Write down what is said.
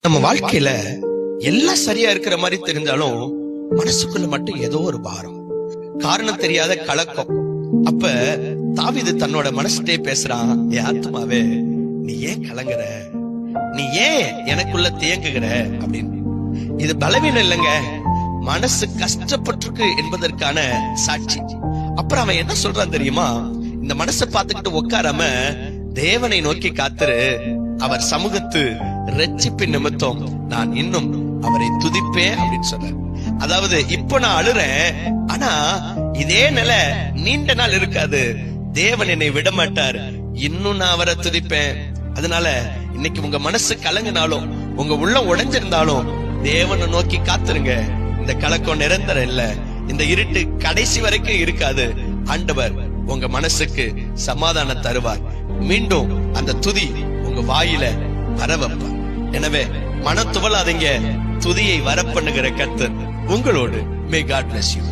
நம்ம வாழ்க்கையில எல்லாம் சரியா இருக்கிற மாதிரி தெரிஞ்சாலும் மனசுக்குள்ள மட்டும் ஏதோ ஒரு பாரம், காரணம் தெரியாத கலக்கம். அப்ப தாவீது தன்னோட மனசுட்டே பேசுறான், என் ஆத்துமாவே நீ ஏன் கலங்குற, நீ ஏன் எனக்குள்ள தேங்குகிற அப்படின்னு. இது பலவீனம் இல்லைங்க, மனசு கஷ்டப்பட்டிருக்கு என்பதற்கான சாட்சி. அப்புறம் அவன் என்ன சொல்றான் தெரியுமா? இந்த மனசை பார்த்துக்கிட்டு உட்காராம தேவனை நோக்கி காத்துரு, அவர் சமூகத்து ரட்சிப்பின் நிமித்தம் நான் இன்னும் அவரை துதிப்பேன் அப்படின்னு சொல்றேன். அதாவது இப்ப நான் அழுறேன், ஆனா இதே நிலை நீண்ட நாள் இருக்காது. தேவன் என்னை விட மாட்டார், இன்னும் நான் அவரை துதிப்பேன். அதனால இன்னைக்கு உங்க மனசு கலங்கினாலும், உங்க உள்ளம் உடைஞ்சிருந்தாலும் தேவனை நோக்கி காத்துருங்க. இந்த கலக்கம் நிரந்தரம் இல்ல, இந்த இருட்டு கடைசி வரைக்கும் இருக்காது. ஆண்டவர் உங்க மனசுக்கு சமாதானம் தருவார். மீண்டும் அந்த துதி உங்க வாயில வர வைப்பார். எனவே மனம் துவளாதீங்க, துதியை வரப்பண்ணுகிற கர்த்தர் உங்களோடு. May God bless you.